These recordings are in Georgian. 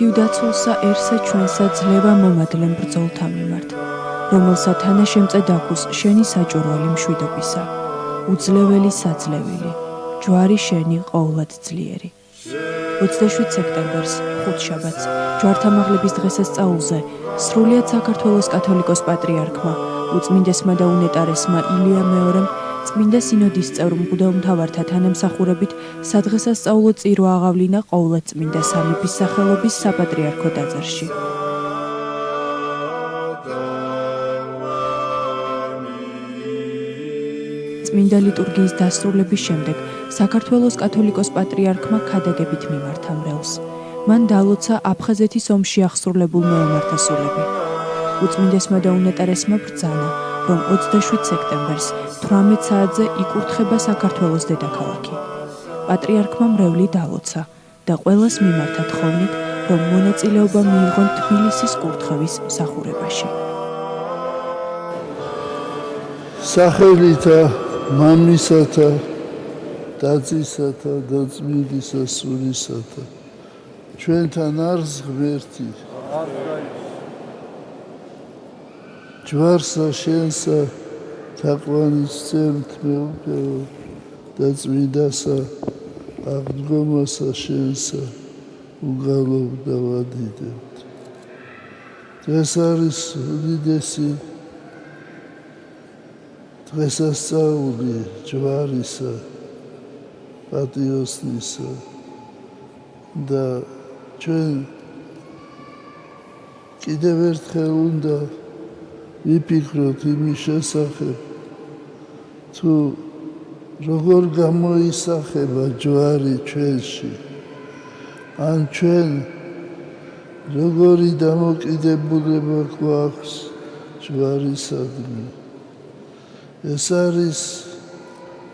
ღვთიუდაცულსა ერსა ჩვენსა ძლევა მომადლენ ბრძოლთა მიმართ, რომელსა თანაშემწე დაგუს შენი საჭურველი მშვიდობისა, უძლეველი საძლეველი, ჯვარი შენი ყოვლად ძლიერი. 27 სექტემბერს, ხუთშაბათს, ჯვართამაღლების დღესასწაულზე, სრულიად საქართველოს კათოლიკოს პატრიარქმა, უწმინდესმა და უნეტარესმა ილია მეორემ წმინდა სინოდის წევრ მღვდელმთავართა თანამსახურებით სადღესასწაულო წირვა აღავლინა ყოვლადწმინდა სამების სახელობის საპატრიარქო ტაძარში. წმინდა ლიტურგიის დასრულების შემდეგ საქართველოს კათოლიკოს პატრიარქმა ქადაგებით მიმართა მრევლს. მან დაალოცა აფხაზეთის ომში აღსრულებულ მეომართა სულები. უწმინდესმა და უნეტარესმა ბრძანა, რომ 27 სექტემბერს 18 საათზე იკურთხება საქართველოს დედაქალაქი. პატრიარქმა მრევლი დაალოცა და ყველას მიმართა თხოვნით, რომ მონაწილეობა მიიღონ თბილისის კურთხევის მსახურებაში. სახელითა მამისათა დაცისათა და წმინდისა სულისათა ჩვენთან არს ღმერთი ჯვარსა შენსა თაყვანის წემთ მეუღეო და წმინდასა აღდგომასა შენსა უგალობ და ვადიდებთ. დღეს არის უდიდესი დღესასწაული ჯვარისა, პატიოსნისა და ჩვენ კიდევ ერთხელ უნდა ვიფიქროთ იმის შესახებ, თუ როგორ გამოისახება ჯვარი ჩვენში, ან ჩვენ როგორი დამოკიდებულება გვაქვს ჯვარისადმი. ეს არის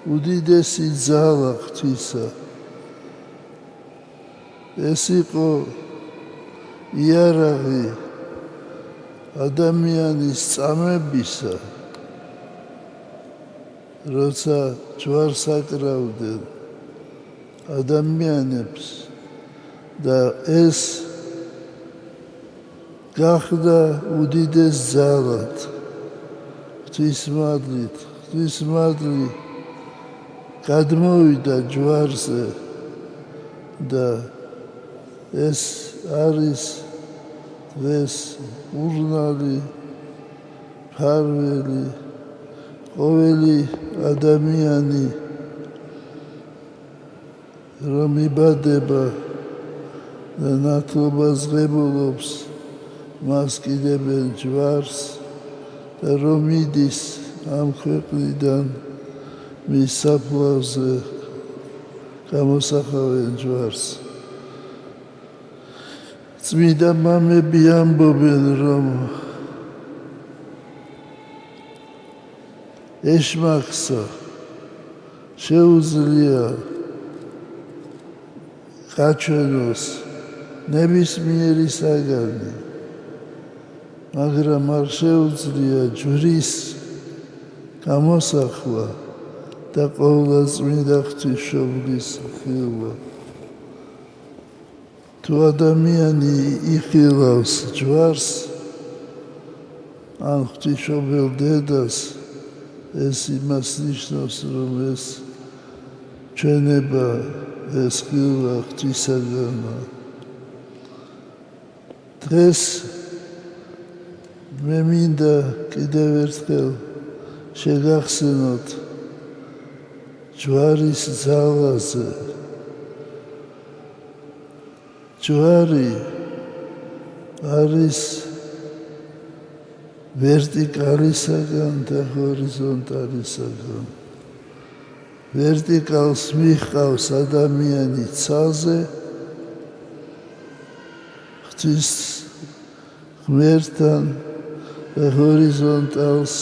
უდიდესი ძალა ღვთისა. ეს იყო იარაღი ადამიანის წამებისა, როცა ჯვარს აკრავდნენ ადამიანებს და ეს გახდა უდიდეს ძალად. ღვთის მადლი გადმოვიდა ჯვარზე და ეს არის დღეს ურნალი, ფარველი, ყოველი ადამიანი, რომ იბადება და ნათლობას ღებულობს, მას კიდებენ ჯვარს და რომ იდის ამ ქვეყნიდან მის საფლავზე გამოსახავენ ჯვარს. წმინდა მამები ამბობენ, რომ ეშმაკსა შეუძლია გაჩვენოს ნებისმიერი საგანი, მაგრამ არ შეუძლია ჯვრის გამოსახვა და ყოვლადწმინდა ღვთისმშობლის ხილვა. თუ ადამიანი იხილავს ჯვარს ან ღვთისმშობელ დედას, ეს იმას ნიშნავს, რომ ეს ჩვენება, ეს ხილვა ღვთისაგანაა. დღეს მე მინდა კიდევ ერთხელ შეგახსენოთ ჯვარის ძალაზე. ჯვარი არის ვერტიკალისაგან და ჰორიზონტალისაგან. ვერტიკალს მიჰყავს ადამიანი ცაზე, ღვთის ღმერთთან და ჰორიზონტალს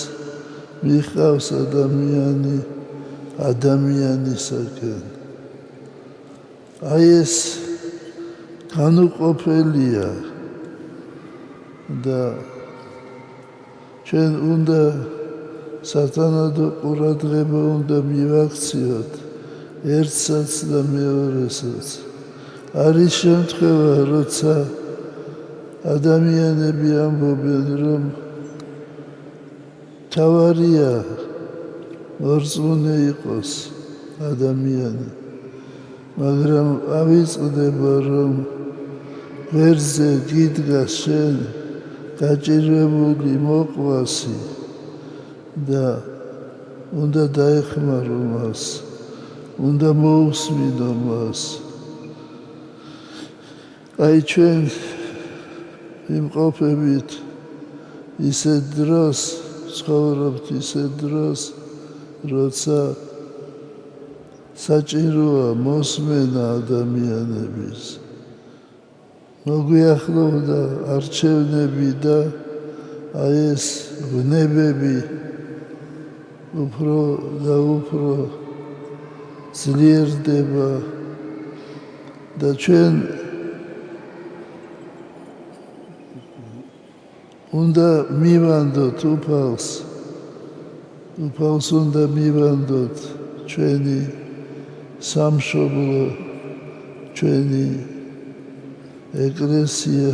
მიჰყავს ადამიანი ადამიანისაგან. აი ეს განუყოფელია და ჩვენ უნდა სათანადო ყურადღება უნდა მივაქციოთ ერთსაც და მეორესაც. არის შემთხვევა, როცა ადამიანები ამბობენ, რომ თავარია მორწმუნე იყოს ადამიანი, მაგრამ ავიწყდება, რომ ღერძზე გიდგას შენ გაჭირვებული მოყვასი და უნდა დაეხმარო მას, უნდა მოусმინო მას. აი ჩვენ იმყოფებით ისეთ დროს, ცხოვრობთ ისეთ დროს, როცა საჭიროა მოსმენა ადამიანების. მოგვიახლოვდა არჩევნები და აი ეს ვნებები უფრო და უფრო ძლიერდება და ჩვენ უნდა მივანდოთ უფალს უნდა მივანდოთ ჩვენი სამშობლო, ჩვენი ეკლესია.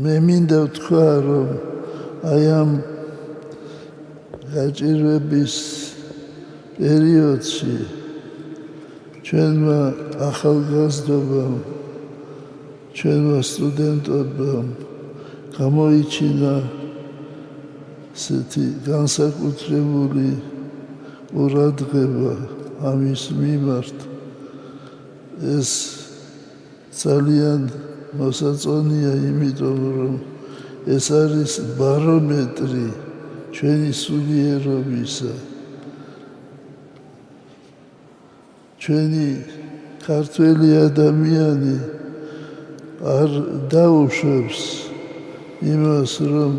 მე მინდა ვთქვა, რომ აი ამ გაჭირვების პერიოდში ჩვენმა ახალგაზრდობამ, ჩვენმა სტუდენტებმა გამოიჩინა ესეთი განსაკუთრებული ყურადღება ამის მიმართ. ეს ძალიან მოსაწონია, იმიტომ რომ ეს არის ბარომეტრი ჩვენი სულიერობისა. ჩვენი ქართველი ადამიანი არ დაუშვებს იმას, რომ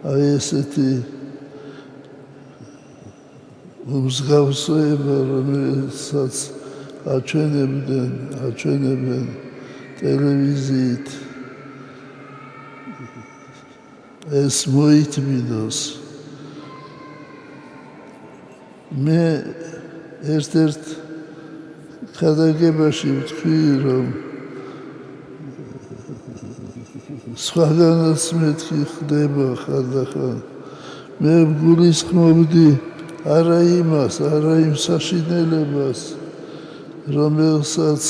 აი ესეთი მსგავსება, რომელსაც აჩვენებენ ტელევიზიით, ეს მოითმინოს. მე ერთ-ერთ ქადაგებაში ვთქვი, რომ სხვაგანაც მეთქი ხდება ხანდახან. მე ვგულისხმობდი არა იმას, არა იმ საშინელებას, რომელსაც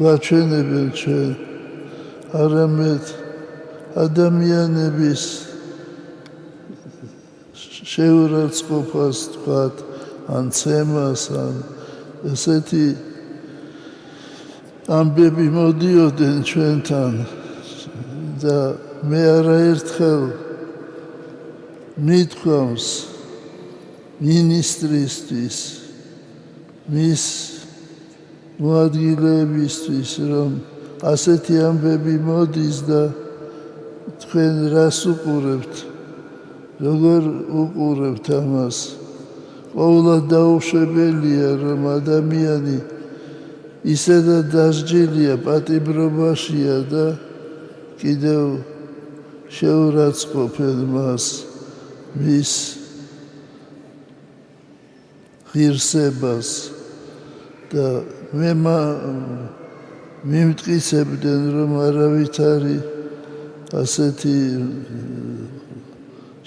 ვაჩვენებენ ჩვენ, არამედ ადამიანების შეურაცხყოფას თქვათ, ან ცემას, ან ესეთი ამბები მოდიოდნენ ჩვენთან და მე არაერთხელ მithქვამს მინისტრისთვის, მის მოადგილეებისთვის, რომ ასეთი ამბები მოდის და თქვენ რას უყურებთ, როგორ უყურებთ ამას. ყოველად დაუშვებელია, რომ ადამიანი ისედაც დასჯილია, პატიმრობაშია და კიდევ შეურაცხყოფენ მას, მის ღირსებას და მე მიმტკიცებდნენ, რომ არავითარი ასეთი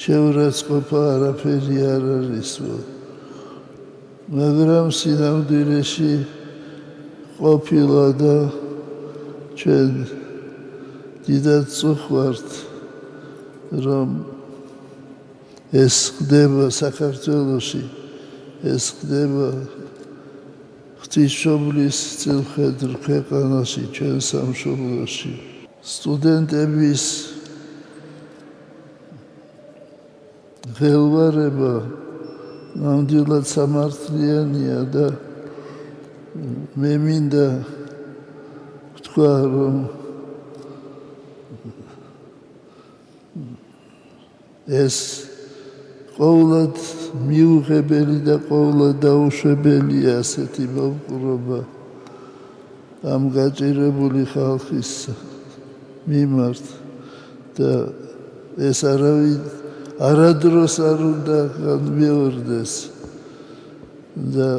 შეურაცხყოფა არაფერი არ არის. მაგრამ სინამდვილეში ყოფილა და ჩვენ დიდად წუხვართ, რომ ეს ხდება საქართველოში, ეს ხდება ღვთისმშობლის წილხედრ ქვეყანაში, ჩვენ სამშობლოში. სტუდენტების ხელვარება ნამდვილად სამართლიანია და მე მინდა ვთქვა, რომ ეს ყოველად მიუღებელი და ყოველად დაუშვებელია ასეთი მოპყრობა ამ გაჭირებული ხალხის მიმართ და ეს არადროს არ უნდა განმეორდეს და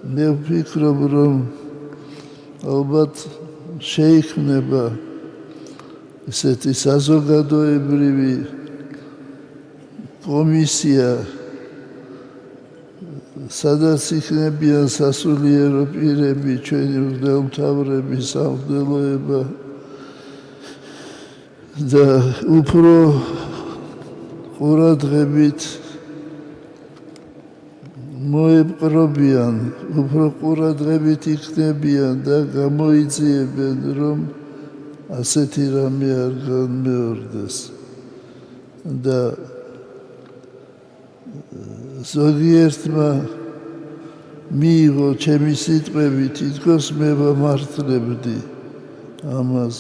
მე ვფიქრობ, რომ ალბათ შეიქმნება ესეთი საზოგადოებრივი კომისია, სადაც იქნებიან სასულიერო პირები, ჩვენი მღვდელმთავრები, სამღვდელოება და უფრო ყურადღებით მოეპყრობიან, უფრო ყურადღებით იქნებიან და გამოიძიებენ, რომ ასეთი რამე არ განმეორდეს. და ზოგიერთმა მიიღო ჩემი სიტყვები, თითქოს მე ვამართლებდი ამას.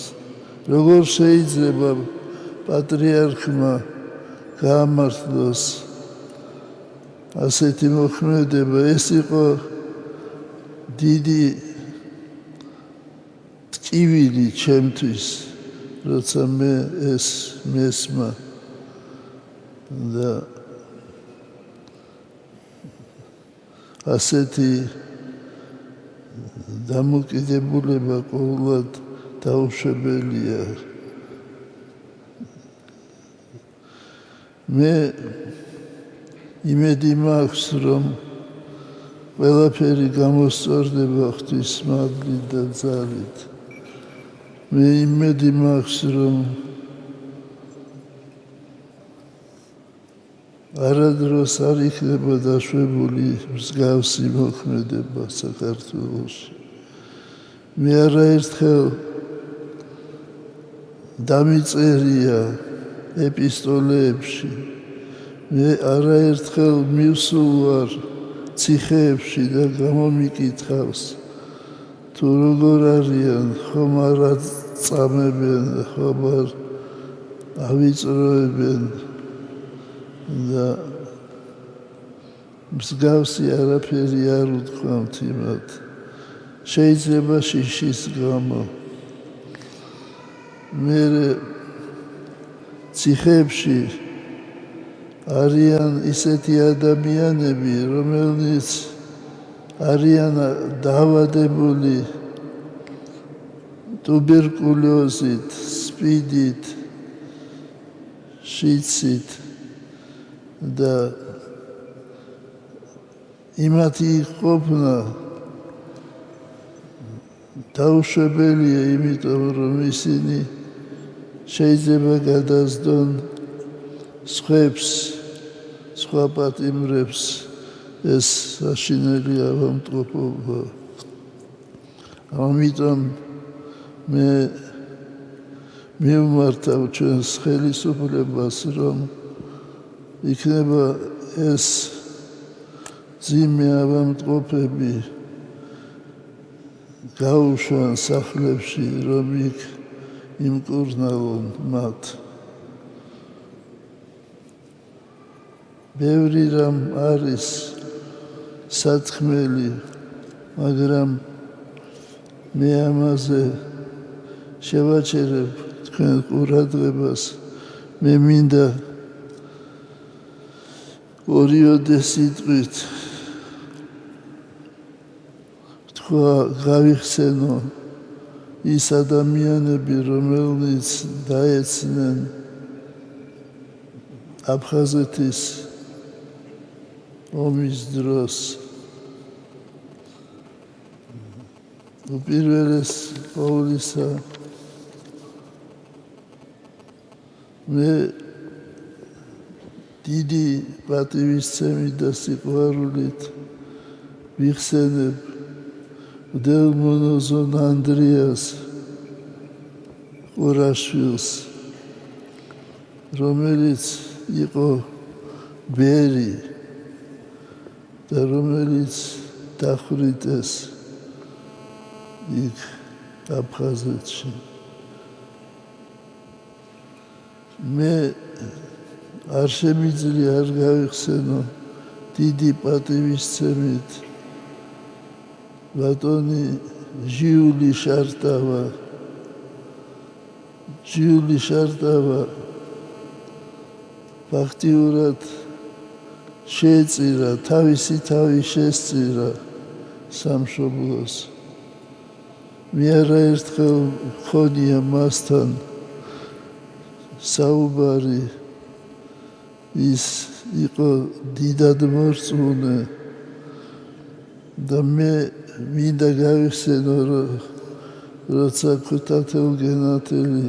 როგორ შეიძლება პატრიარქმა გაამართლოს ასეთი მოქმედება? ეს იყო დიდი ტკივილი ჩემთვის, როცა მე ეს მესმა და ასეთი დამოკიდებულება ყოველად დაუშვებელია. მე იმედი მაქვს, რომ ყველაფერი გამოსწორდება ღვთის მადლით და ძალით. მე იმედი მაქვს, რომ არადროს არ იქნება დაშვებული მსგავსი მოქმედება საქართველოში. მე არაერთხელ დამიწერია ეპისტოლეებში, მე არაერთხელ მივსულ ვარ ციხეებში და გამომიკითხავს, თუ როგორ არიან, ხომ არ აწამებენ, ხომ არ ავიწროებენ და მსგავსი არაფერი არ უთქვამთ იმათ. შეიძლება შიშის გამო. მე ციხეებში არიან ისეთი ადამიანები, რომელნიც არიან დაავადებული ტუბერკულოზით, სპიდით, შიცით და იმათი ყოფნა დაუშვებელია, იმიტომ რომ ისინი შეიძლება გადასდონ სხვებს, სხვა პატიმრებს ეს საშინელი ავადმყოფობა. ამიტომ მე მივმართავ ჩვენს ხელისუფლებას, რომ იქნება ეს ძიმე ავადმყოფები გაუშვან სახლებში, რომ იქ იმკურნალონ მათ. ბევრი რამ არის სათქმელი, მაგრამ მე ამაზე შევაჩერებ თქვენ ყურადღებას. მე მინდა ორიოდე სიტყვით თქვა გავიხსენო ის ადამიანები, რომელნიც დაეცნენ აფხაზეთის ომის დროს. უპირველეს ყოვლისა მე დიდი პატივისცემით და სიყვარულით ვიხსენებ მღვდელმონოზონ ანდრიას ყურაშვილს, რომელიც იყო ბერი და რომელიც დახვრიტეს იქ აფხაზეთში. მე არ შემიძლია არ გავიხსენო დიდი პატივისცემით ბატონი ჟიული შარტავა. ჟიული შარტავა ფაქტიურად შეეწირა, თავისი თავი შესწირა სამშობლოს. მე არაერთხელ მქონია მასთან საუბარი, ის იყო დიდად მორწმუნე და მე მინდა გავიხსენო, როცა ქუთათელგენათელი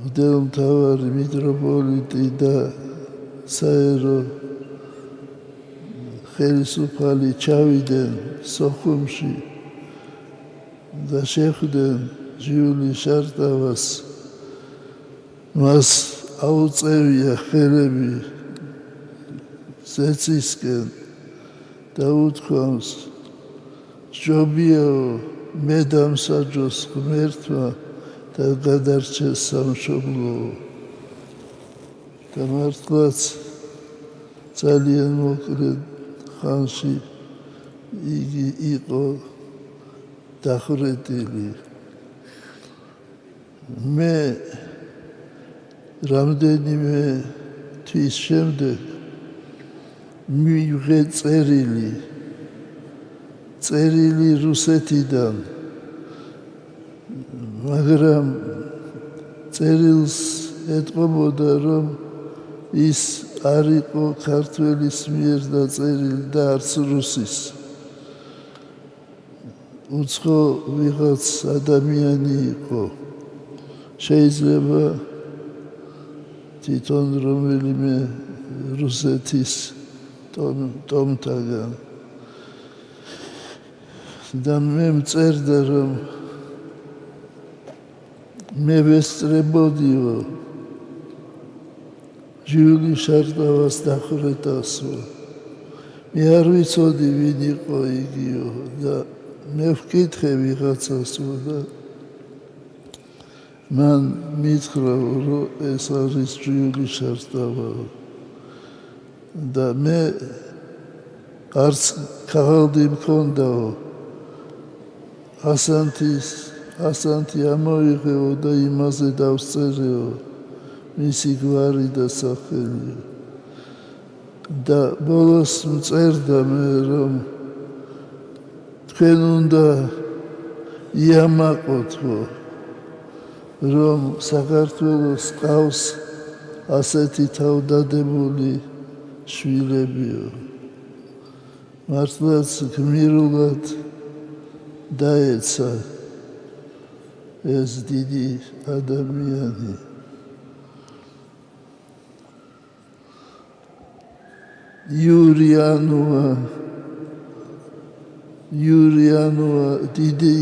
მღვდელმთავარი მიტროპოლიტი და საერო ხელისუფალი ჩავიდნენ სოხუმში და შეხვდნენ ჟიული შარტავას, მას აუწევია ხელები ზეცისკენ და უთქვამს, ჯობიაო მე დამსაჯოს ღმერთმა და გადარჩეს სამშობლო. და მართლაც ძალიან მოკლე ხანში იგი იყო დახვრეტილი. მე რამდენიმე თვის შემდეგ მივიღე წერილი რუსეთიდან, მაგრამ წერილს ეტყობოდა, რომ ის არ იყო ქართველის მიერ დაწერილი და არც რუსის. უცხო ვიღაც ადამიანი იყო, შეიძლება თვითონ რომელიმე რუსეთის ტომთაგან. და მე მწერდა, რომ მე ვესწრებოდიო ჟიული შარტავას დახვრეტასო. მე არ ვიცოდი ვინ იყო იგიო და მე ვკითხე ვიღაცასო და მან მითხრა, რომ ეს არის ჟიული შარტავა და მე არც ქაღალდი მქონდაო, ასანთი ამოიღეო და იმაზე დავწერეო მისი გვარი და სახელი. და ბოლოს მწერდა მე, რომ თქვენ უნდა იამაყოთო, რომ საქართველოს ყავს ასეთი თავდადებული შვილებიო. მართლაც გმირულად დაეცა ეს დიდი ადამიანი. იურიანოა დიდი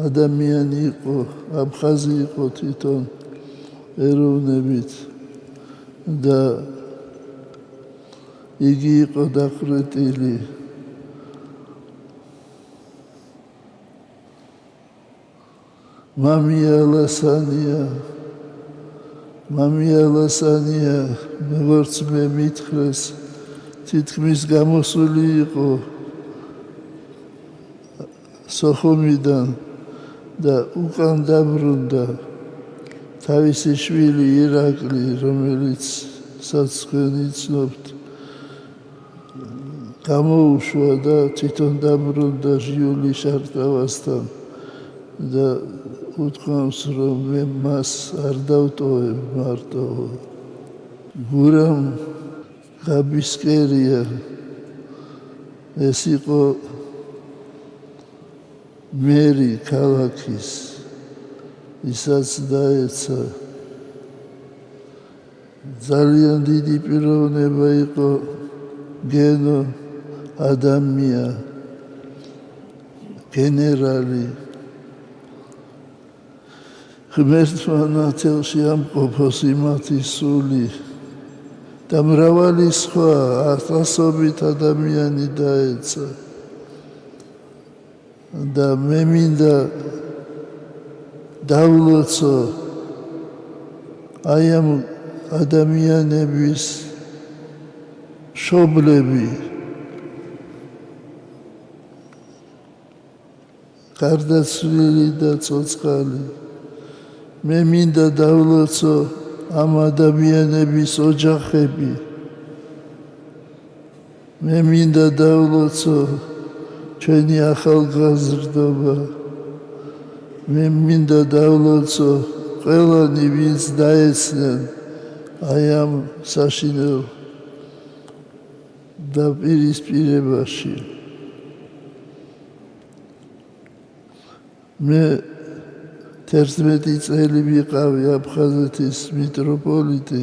ადამიანი იყო, აფხაზი იყო თვითონ ეროვნებით და იგი იყო დახვრეტილი მამია ლასანია, როგორც მე მითხრეს, თითქმის გამოსული იყო სოხუმიდან და უკან დაბრუნდა თავისი შვილი ირაკლი, რომელიც თქვენ იცნობთ, გამოუშვა და თვითონ დაბრუნდა ჟიული შარტავასთან და უთქვამს, რომ მე მას არ დავტოვებ მარტო. გურამ გაბისკერია, ეს იყო მერი ქალაქის, ისაც დაეცა. ძალიან დიდი პიროვნება იყო გენო ადამია, გენერალი. ღმერთმა ნათელში ამყოფოს იმათი სული და მრავალი სხვა ათასობით ადამიანი დაეცა. და მე მინდა დავლოცო აი ამ ადამიანების მშობლები, გარდაცვლილი და ცოცხალი. მე მინდა დავლოცო ამ ადამიანების ოჯახები, მე მინდა დავლოცო ჩვენი ახალგაზრდობა მე მინდა დავლოცო ყველანი ვინც დაეცნენ აი ამ საშინელ დაპირისპირებაში მე 11 წელი ვიყავი აფხაზეთის მიტროპოლიტი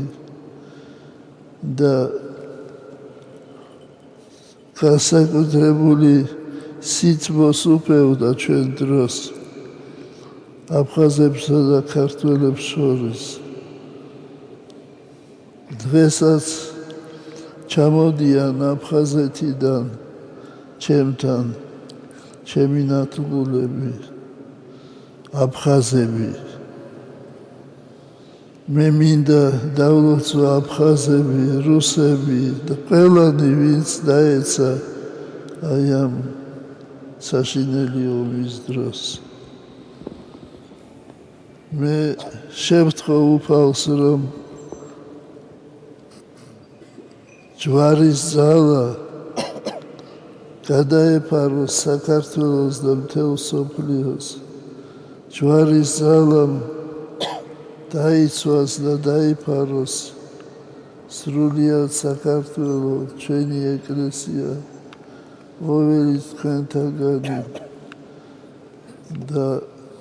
და განსაკუთრებული სითბოს უფევდა ჩვენ დროს აფხაზებსა და ქართველებს შორის დღესაც ჩამოდიან აფხაზეთიდან ჩემთან ჩემი ნათლულები აფხაზები მე მინდა დავლოცო აფხაზები რუსები და ყველანი ვინც დაეცა აი ამ საშინელი ომის დროს მე შევთხოვ უფალს რომ ჯვარის ძალა გადაეფაროს საქართველოს და მთელ მსოფლიოს ჯვარის ძალამ დაიცვას და დაიფაროს სრულიად საქართველო ჩვენი ეკლესია ყოველი თქვენთაგანი და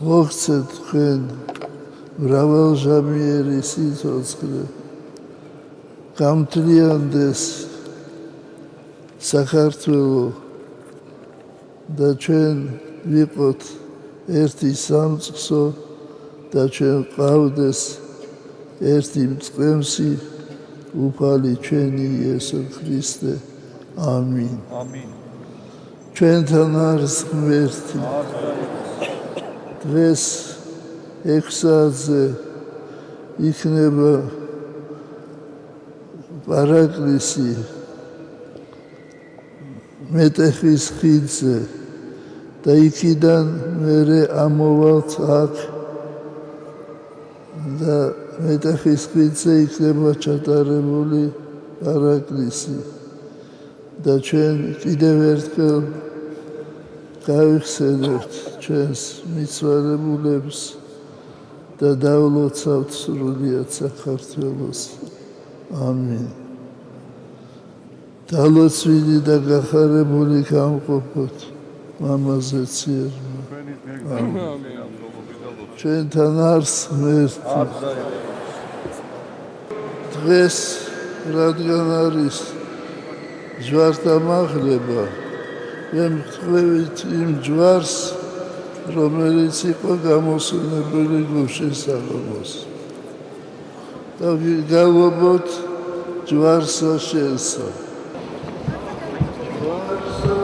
მოგცეთ თქვენ მრავალჟამიერი სიცოცხლე გამთლიანდეს საქართველო და ჩვენ ვიყოთ ერთი სამწყსო და ჩვენ ყავდეს ერთი მწყემსი უფალი ჩვენი იესო ქრისტე ამინ ჩვენთან არის ღმერთი დღეს 6 საათზე იქნება პარაკლისი მეტეხის ხიდზე და იქიდან მერე ამოვალთ აქ და მეტეხის ხიდზე იქნება ჩატარებული პარაკლისი და ჩვენ კიდევ ერთხელ გავიხსენებთ ჩვენს მიცვალებულებს და დავლოცავთ სრულიად საქართველოს ამინ დალოცვილი და გახარებული გამყოფოთ მამაზე ციერმა ჩვენთან არის ღმერთი დღეს რადგან არის ჯვართა მაღლება მე მხვევით იმ ჯვარს რომელიც იყო გამოსვენებელი გუშინსაღობოს და გავობოთ ჯვარსა შენსა ჯვარსა